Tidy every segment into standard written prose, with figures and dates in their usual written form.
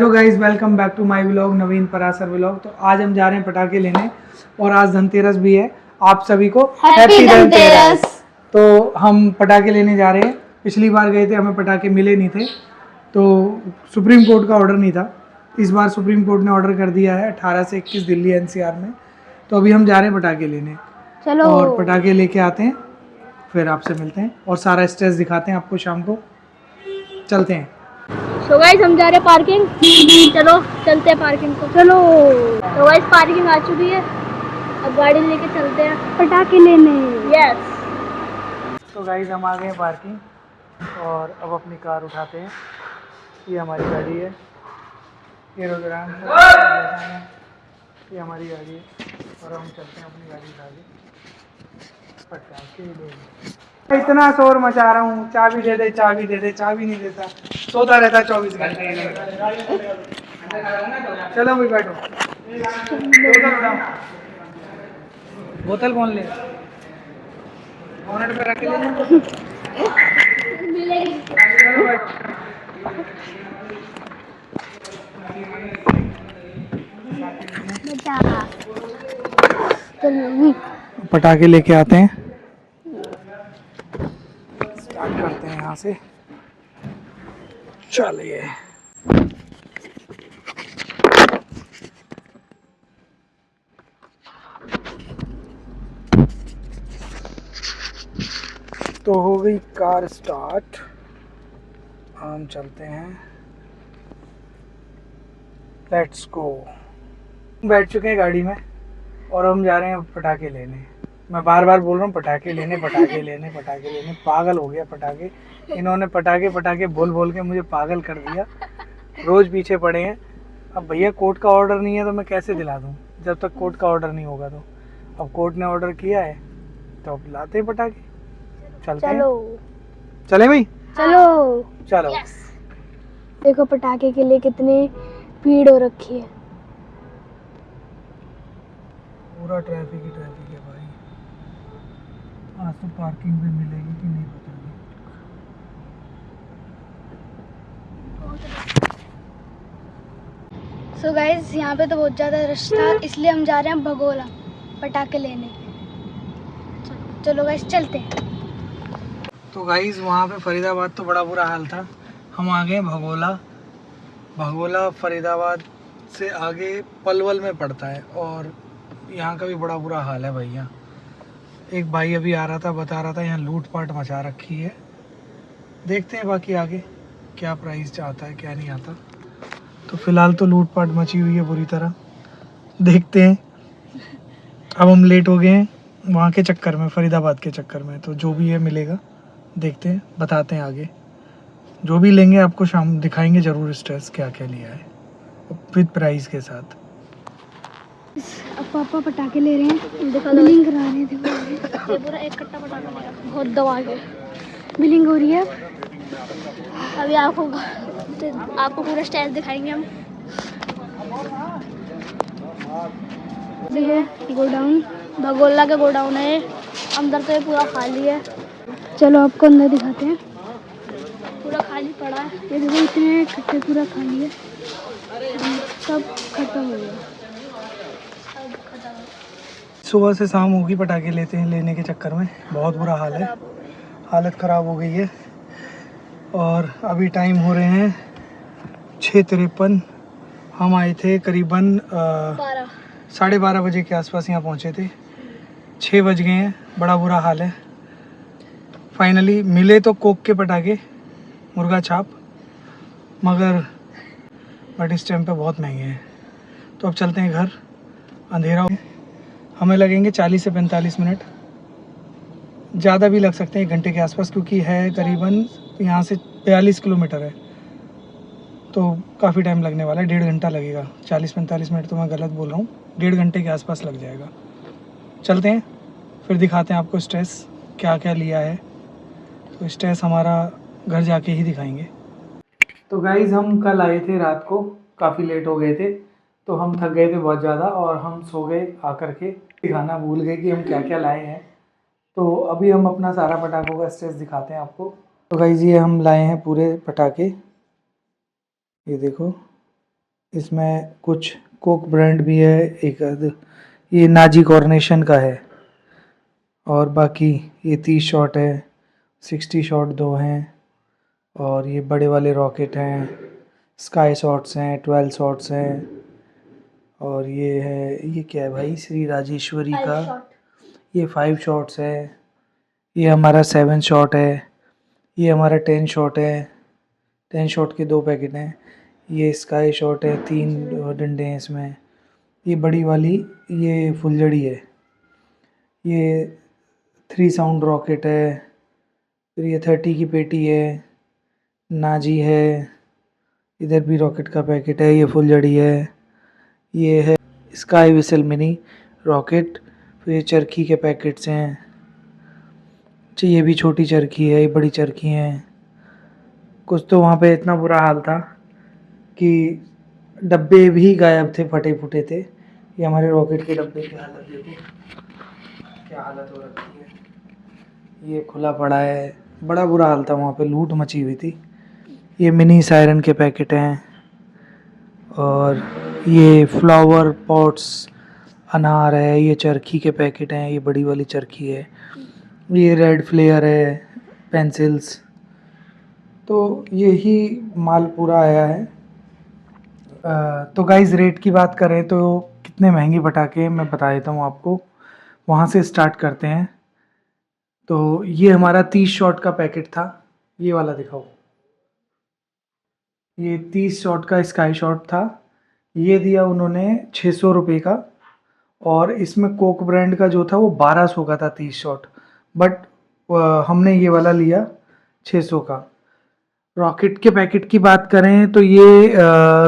Hello guys, welcome back to my vlog Naveen Parasar vlog. तो आज हम जा रहे हैं पटाखे लेने और आज धनतेरस भी है। आप सभी को हैप्पी धनतेरस। तो हम पटाखे लेने जा रहे हैं। पिछली बार गए थे, हमें पटाखे मिले नहीं थे, तो सुप्रीम कोर्ट का ऑर्डर नहीं था। इस बार सुप्रीम कोर्ट ने ऑर्डर कर दिया है 18 से 21 दिल्ली एनसीआर में। तो अभी हम जा रहे हैं पटाखे लेने। चलो और पटाखे लेके आते हैं, फिर आपसे मिलते हैं और सारा स्ट्रेस दिखाते हैं आपको शाम को। चलते हैं। तो गाइस हम जा रहे हैं पार्किंग। चलो चलते हैं पार्किंग को। चलो तो गाइस पार्किंग आ चुकी है, अब गाड़ी लेके चलते हैं पटाखे लेने। यस। तो गाइस हम आ गए हैं पार्किंग और अब अपनी कार उठाते हैं। ये हमारी गाड़ी है, एरोग्राम ये हमारी गाड़ी है और हम चलते हैं अपनी गाड़ी उठा के पटाखे लेने। इतना शोर मचा रहा हूँ, चाबी दे दे चाबी दे दे, चाबी नहीं देता, सोता रहता 24 घंटे। चलो भाई बैठो। बोतल कौन ले? बोनट पे रख ले। पटाखे लेके आते हैं, स्टार्ट करते हैं यहाँ से। चलिए। तो हो गई कार स्टार्ट, हम चलते हैं। Let's go. बैठ चुके हैं गाड़ी में और हम जा रहे हैं पटाखे लेने। मैं बार बार बोल रहा हूँ पटाखे लेने पटाखे लेने पटाखे लेने, पागल हो गया पटाखे। इन्होंने पटाखे पटाखे बोल बोल के मुझे पागल कर दिया। रोज पीछे पड़े हैं। अब भैया कोर्ट का ऑर्डर नहीं है तो मैं कैसे दिला दूँ, जब तक कोर्ट का ऑर्डर नहीं होगा। तो अब कोर्ट ने ऑर्डर किया है तो अब लाते हैं पटाखे। चलते हैं। चले भाई, चलो चलो। देखो पटाखे के लिए कितनी भीड़ हो रखी है। पूरा ट्रैफिक ही ट्रैफिक है भाई। आज तो पार्किंग भी मिलेगी कि नहीं पता नहीं। सो गाइस यहाँ पे तो बहुत ज़्यादा रश था, इसलिए हम जा रहे हैं भगोला पटाखे लेने। चलो गाइस चलते हैं। तो गाइस वहाँ पे फरीदाबाद तो बड़ा बुरा हाल था। हम आ गए भगोला। भगोला फरीदाबाद से आगे पलवल में पड़ता है और यहाँ का भी बड़ा बुरा हाल है भैया। एक भाई अभी आ रहा था, बता रहा था यहाँ लूटपाट मचा रखी है। देखते हैं बाकी आगे क्या प्राइस आता है क्या नहीं आता। तो फिलहाल तो लूटपाट मची हुई है बुरी तरह, देखते हैं। अब हम लेट हो गए हैं वहाँ के चक्कर में, फरीदाबाद के चक्कर में। तो जो भी है मिलेगा, देखते हैं, बताते हैं आगे। जो भी लेंगे आपको शाम दिखाएंगे ज़रूर स्ट्रेस क्या क्या लिया है विद प्राइस के साथ। अब पापा पटाखे ले रहे हैं, बिलिंग करा रहे थे। ये पूरा एक कट्टा पटाखा लिया, बहुत दबा के बिलिंग हो रही है। अभी आपको पूरा स्टाइल दिखाएंगे हम। देखो गोडाउन, भगोला का गोडाउन है। अंदर तो ये पूरा खाली है। चलो आपको अंदर दिखाते हैं। पूरा खाली पड़ा है, ये देखो इतने कट्टे पूरा खाली है, सब खत्म हो गया। सुबह से शाम होगी पटाखे लेने के चक्कर में, बहुत बुरा हाल है, हालत ख़राब हो गई है। और अभी टाइम हो रहे हैं 6:53। हम आए थे करीबन 12:30 बजे के आसपास यहाँ पहुँचे थे। 6 बज गए हैं, बड़ा बुरा हाल है। फाइनली मिले तो कोक के पटाखे, मुर्गा छाप, मगर बट इस टाइम पे बहुत महंगे हैं। तो अब चलते हैं घर, अंधेरा हो, हमें लगेंगे 40 से 45 मिनट, ज़्यादा भी लग सकते हैं 1 घंटे के आसपास, क्योंकि है करीबन यहाँ से 42 किलोमीटर है। तो काफ़ी टाइम लगने वाला है, 1.5 घंटा लगेगा। 40-45 मिनट तो मैं गलत बोल रहा हूँ, 1.5 घंटे के आसपास लग जाएगा। चलते हैं, फिर दिखाते हैं आपको स्ट्रेस क्या क्या लिया है। तो स्ट्रेस हमारा घर जाके ही दिखाएंगे। तो गाइज़ हम कल आए थे रात को, काफ़ी लेट हो गए थे, तो हम थक गए थे बहुत ज़्यादा और हम सो गए आकर के, दिखाना भूल गए कि हम क्या क्या लाए हैं। तो अभी हम अपना सारा पटाखों का स्ट्रेस दिखाते हैं आपको। तो गाइज़ ये हम लाए हैं पूरे पटाखे, ये देखो इसमें कुछ कोक ब्रांड भी है, एक ये नाजी कॉर्नेशन का है, और बाकी ये 30 शॉट है, 60 शॉट 2 हैं, और ये बड़े वाले रॉकेट हैं, स्काई शॉट्स हैं, 12 शॉट्स हैं, और ये है, ये क्या है भाई, श्री राजेश्वरी का, ये 5 शॉट्स है, ये हमारा 7 शॉट है, ये हमारा 10 शॉट है, 10 शॉट के 2 पैकेट हैं, ये स्काई शॉट है, 3 डंडे हैं इसमें, ये बड़ी वाली ये फुलझड़ी है, ये 3 साउंड रॉकेट है, फिर ये 30 की पेटी है, नाजी है, इधर भी रॉकेट का पैकेट है, ये फुलझड़ी है, ये है स्काई विसल मिनी रॉकेट, फिर ये चरखी के पैकेट्स हैं, अच्छा ये भी छोटी चरखी है, ये बड़ी चरखी हैं। कुछ तो वहाँ पे इतना बुरा हाल था कि डब्बे भी गायब थे, फटे फुटे थे। ये हमारे रॉकेट के डब्बे की हालत देखो, क्या हालत हो रखी है, ये खुला पड़ा है, बड़ा बुरा हाल था वहाँ पे, लूट मची हुई थी। ये मिनी सायरन के पैकेट हैं, और ये फ्लावर पॉट्स अनार है, ये चरखी के पैकेट हैं, ये बड़ी वाली चरखी है, ये रेड फ्लेयर है, पेंसिल्स, तो यही माल पूरा आया है। तो गाइस रेट की बात करें तो कितने महंगे पटाखे मैं बता देता हूँ आपको, वहाँ से स्टार्ट करते हैं। तो ये हमारा 30 शॉट का पैकेट था, ये वाला दिखाओ, ये 30 शॉट का स्काई शॉट था, ये दिया उन्होंने 600 रुपये का, और इसमें कोक ब्रांड का जो था वो 1200 का था 30 शॉट, बट हमने ये वाला लिया 600 का। रॉकेट के पैकेट की बात करें तो ये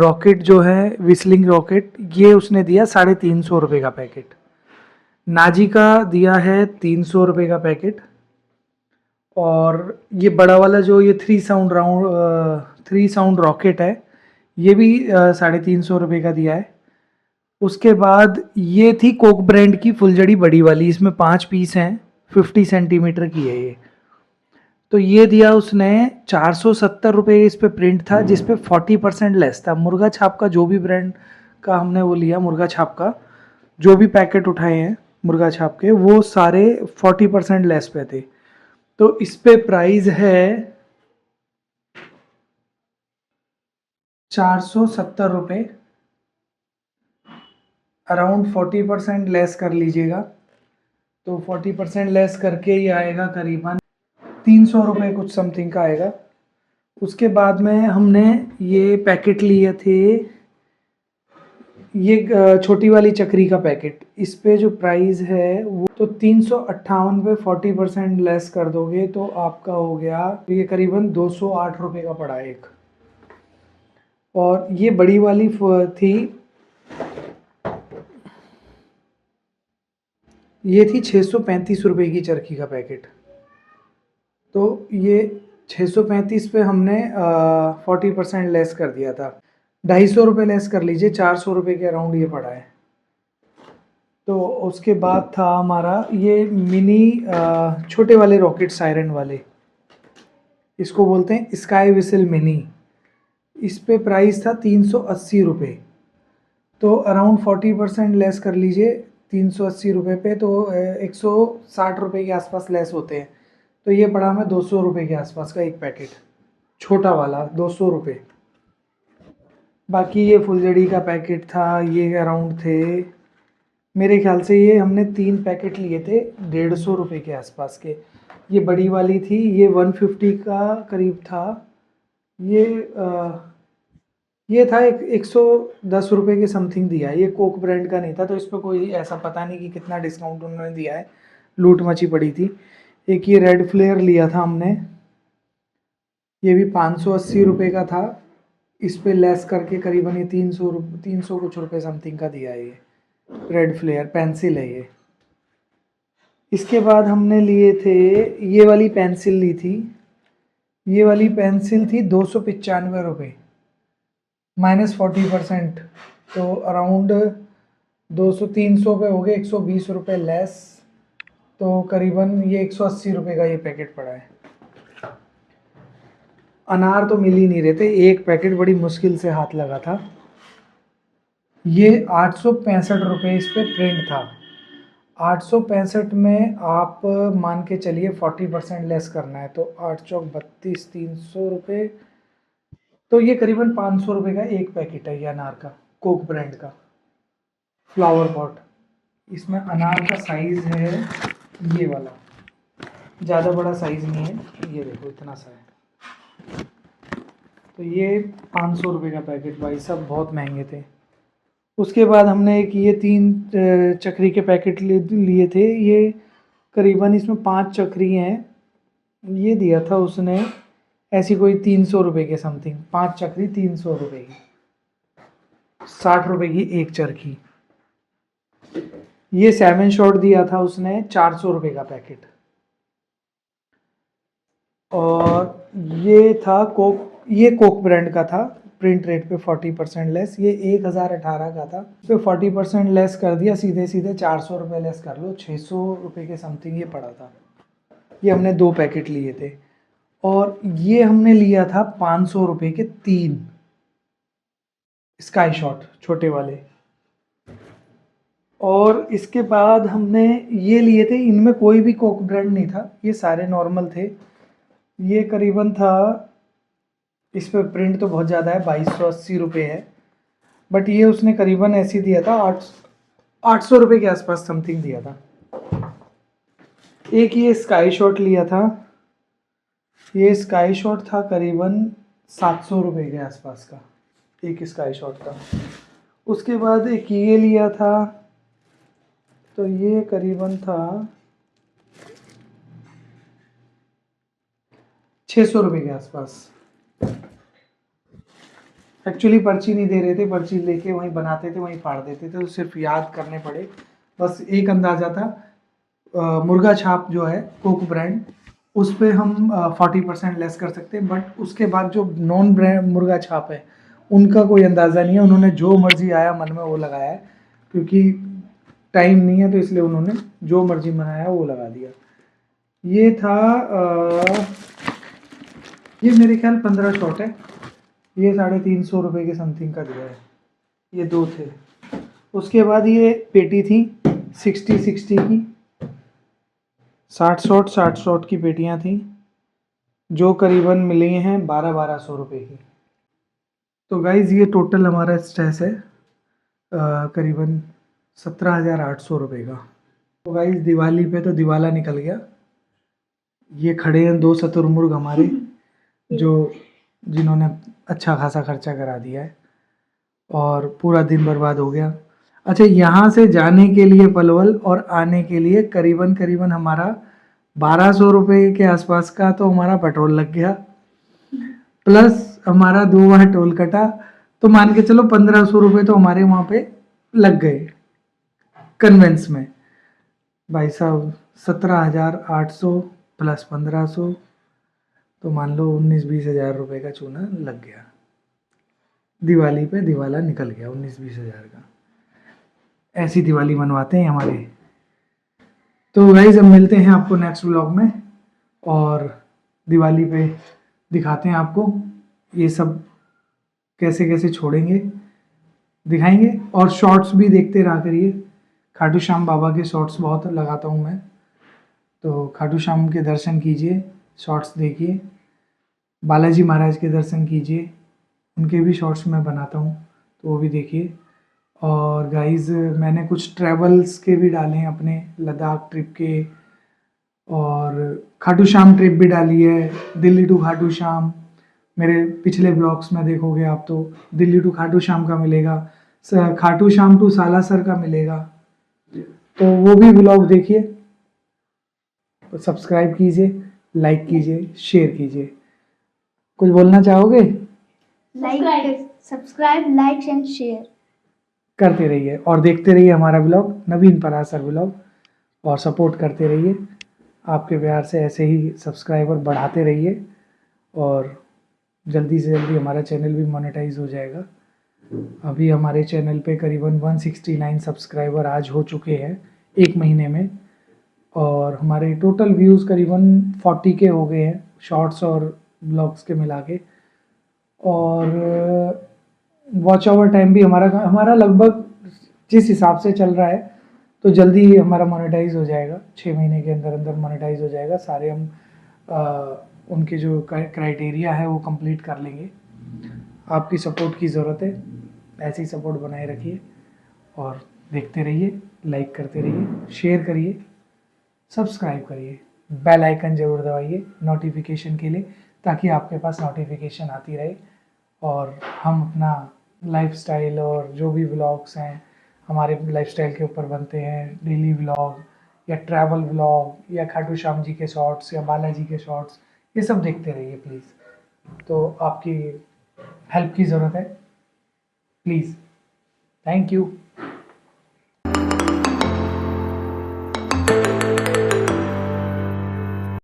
रॉकेट जो है विस्लिंग रॉकेट, ये उसने दिया 350 रुपये का पैकेट। नाजी का दिया है 300 रुपये का पैकेट, और ये बड़ा वाला जो ये 3 साउंड रॉकेट है, ये भी 350 रुपये का दिया है। उसके बाद ये थी कोक ब्रांड की फुलझड़ी बड़ी वाली, इसमें 5 पीस हैं, 50 सेंटीमीटर की है ये, तो ये दिया उसने 470 रुपये, इस पे प्रिंट था जिस पे 40% लेस था। मुर्गा छाप का जो भी ब्रांड का हमने वो लिया, मुर्गा छाप का जो भी पैकेट उठाए हैं मुर्गा छाप के, वो सारे 40% लेस पे थे, तो इस पे प्राइस है 470 रुपये, अराउंड 40% लेस कर लीजिएगा, तो 40% लेस करके ये आएगा करीबन 300 रुपये कुछ समथिंग का आएगा। उसके बाद में हमने ये पैकेट लिए थे, ये छोटी वाली चक्री का पैकेट, इस पे जो प्राइस है वो तो 358 पे 40% लेस कर दोगे तो आपका हो गया, ये करीबन 208 रुपये का पड़ा एक। और ये बड़ी वाली थी, ये थी 635 रुपये की चरखी का पैकेट, तो ये 635 पे हमने 40% लेस कर दिया था, 250 रुपये लेस कर लीजिए, 400 रुपये के अराउंड ये पड़ा है। तो उसके बाद था हमारा ये मिनी छोटे वाले रॉकेट सायरन वाले, इसको बोलते हैं स्काई विसल मिनी, इस पे प्राइस था 380 रुपये, तो अराउंड 40% लेस कर लीजिए 380 रुपये पे, तो 160 रुपये के आसपास लेस होते हैं, तो ये पड़ा हमें 200 रुपये के आसपास का एक पैकेट, छोटा वाला 200 रुपये। बाकी ये फुलझड़ी का पैकेट था, ये अराउंड थे, मेरे ख्याल से ये हमने 3 पैकेट लिए थे 150 रुपये के आसपास के। ये बड़ी वाली थी, ये 150 का करीब था, ये था 110 रुपये के समथिंग दिया है, ये कोक ब्रांड का नहीं था, तो इस पर कोई ऐसा पता नहीं कि कितना डिस्काउंट उन्होंने दिया है, लूट मची पड़ी थी। एक ये रेड फ्लेयर लिया था हमने, ये भी 580 रुपये का था, इस पे लेस करके करीबन ये 300 कुछ रुपये समथिंग का दिया है। ये रेड फ्लेयर पेंसिल है ये। इसके बाद हमने लिए थे, ये वाली पेंसिल ली थी, ये वाली पेंसिल थी 295 रुपये -40%, तो अराउंड 200-300 पे हो गए, 120 रुपये लेस, तो करीबन ये 180 रुपये का ये पैकेट पड़ा है। अनार तो मिल ही नहीं रहे थे, एक पैकेट बड़ी मुश्किल से हाथ लगा था, ये 865 रुपये इस पे प्रिंट था। 865 में आप मान के चलिए 40% लेस करना है तो 8 चौक 32, 300 रुपये, तो ये करीबन 500 रुपये का एक पैकेट है ये अनार का, कोक ब्रांड का फ्लावर पॉट। इसमें अनार का साइज़ है ये वाला, ज़्यादा बड़ा साइज़ नहीं है, ये देखो इतना सा है। तो ये 500 रुपये का पैकेट, भाई सब बहुत महंगे थे। उसके बाद हमने एक ये 3 चक्री के पैकेट लिए थे, ये करीबन इसमें 5 चक्री हैं। ये दिया था उसने ऐसी कोई 300 रुपये के समथिंग, 5 चक्री 300 रुपये की, 60 रुपये की एक चरखी। ये 7 शॉट दिया था उसने 400 रुपये का पैकेट। और ये था कोक, ये कोक ब्रांड का था, प्रिंट रेट पे 40% लेस, ये 1018 का था, इस पे 40% लेस कर दिया, सीधे सीधे 400 रुपये लेस कर लो, 600 रुपये के समथिंग ये पड़ा था। ये हमने 2 पैकेट लिए थे। और ये हमने लिया था 500 रुपये के 3 स्काई शॉट छोटे वाले। और इसके बाद हमने ये लिए थे, इनमें कोई भी कोक ब्रांड नहीं था, ये सारे नॉर्मल थे। ये करीबन था, इस पर प्रिंट तो बहुत ज़्यादा है, 2280 रुपये है, बट ये उसने करीबन ऐसे दिया था 800 रुपये के आसपास समथिंग दिया था। एक ये स्काई शॉट लिया था, ये स्काई शॉट था करीबन 700 रुपये के आसपास का, एक स्काई शॉट था। उसके बाद एक ये लिया था, तो ये करीबन था 600 रुपये के आसपास। एक्चुअली पर्ची नहीं दे रहे थे, पर्ची लेके वहीं बनाते थे, वहीं फाड़ देते थे, तो सिर्फ याद करने पड़े। बस एक अंदाज़ा था। मुर्गा छाप जो है कोक ब्रांड, उस पर हम 40% लेस कर सकते हैं, बट उसके बाद जो नॉन ब्रांड मुर्गा छाप है उनका कोई अंदाज़ा नहीं है, उन्होंने जो मर्जी आया मन में वो लगाया है, क्योंकि टाइम नहीं है तो इसलिए उन्होंने जो मर्जी बनाया वो लगा दिया। ये था ये मेरे ख्याल 15 शॉट है, ये 350 रुपये के समथिंग का दिया है, ये 2 थे। उसके बाद ये पेटी थी 60 की, 60 शॉट की पेटियाँ थी, जो करीबन मिली हैं 1200 रुपये की। तो गाइज़ ये टोटल हमारा स्ट्रेस है करीबन 17,800 रुपये का। तो गाइज़ दिवाली पे तो दिवाला निकल गया। ये खड़े हैं 2 शतुरमुर्ग हमारे, जो जिन्होंने अच्छा खासा खर्चा करा दिया है, और पूरा दिन बर्बाद हो गया। अच्छा, यहाँ से जाने के लिए पलवल और आने के लिए करीबन हमारा 1200 रुपये के आसपास का तो हमारा पेट्रोल लग गया, प्लस हमारा 2 बार टोल कटा, तो मान के चलो 1500 रुपये तो हमारे वहाँ पे लग गए कन्वेंस में। भाई साहब 17,800 प्लस 1500, तो मान लो 19-20 हज़ार रुपये का चूना लग गया। दिवाली पे दिवाला निकल गया 19-20 हज़ार का। ऐसी दिवाली मनवाते हैं हमारे। तो गाइस अब मिलते हैं आपको नेक्स्ट व्लॉग में, और दिवाली पे दिखाते हैं आपको ये सब कैसे कैसे छोड़ेंगे, दिखाएंगे। और शॉर्ट्स भी देखते रहा करिए, खाटू श्याम बाबा के शॉर्ट्स बहुत लगाता हूँ मैं, तो खाटू श्याम के दर्शन कीजिए, शॉर्ट्स देखिए, बालाजी महाराज के दर्शन कीजिए, उनके भी शॉर्ट्स मैं बनाता हूँ, तो वो भी देखिए। और गाइस मैंने कुछ ट्रैवल्स के भी डाले हैं अपने, लद्दाख ट्रिप के, और खाटू श्याम ट्रिप भी डाली है, दिल्ली टू खाटू श्याम। मेरे पिछले ब्लॉग्स में देखोगे आप तो दिल्ली टू खाटू श्याम का मिलेगा, खाटू श्याम टू सालासर का मिलेगा, तो वो भी ब्लॉग देखिए। तो सब्सक्राइब कीजिए, लाइक कीजिए, शेयर कीजिए। कुछ बोलना चाहोगे? सब्सक्राइब, लाइक एंड शेयर करते रहिए और देखते रहिए हमारा ब्लॉग, नवीन पराशर ब्लॉग, और सपोर्ट करते रहिए। आपके प्यार से ऐसे ही सब्सक्राइबर बढ़ाते रहिए, और जल्दी से जल्दी हमारा चैनल भी मोनेटाइज हो जाएगा। अभी हमारे चैनल पे करीबन 169 सब्सक्राइबर आज हो चुके हैं 1 महीने में, और हमारे टोटल व्यूज़ करीबन 40 के हो गए हैं, शॉर्ट्स और ब्लॉग्स के मिला के। और वॉच ओवर टाइम भी हमारा लगभग जिस हिसाब से चल रहा है तो जल्दी ही हमारा मोनेटाइज हो जाएगा, 6 महीने के अंदर अंदर मोनेटाइज हो जाएगा। सारे हम उनके जो क्राइटेरिया है वो कंप्लीट कर लेंगे। आपकी सपोर्ट की ज़रूरत है, ऐसी सपोर्ट बनाए रखिए और देखते रहिए, लाइक करते रहिए, शेयर करिए, सब्सक्राइब करिए, बेल आइकन ज़रूर दबाइए नोटिफिकेशन के लिए, ताकि आपके पास नोटिफिकेशन आती रहे और हम अपना लाइफस्टाइल और जो भी व्लॉग्स हैं हमारे लाइफस्टाइल के ऊपर बनते हैं, डेली व्लॉग या ट्रैवल व्लॉग या खाटू श्याम जी के शॉर्ट्स या बालाजी के शॉर्ट्स, ये सब देखते रहिए प्लीज़। तो आपकी हेल्प की ज़रूरत है, प्लीज़। Thank you.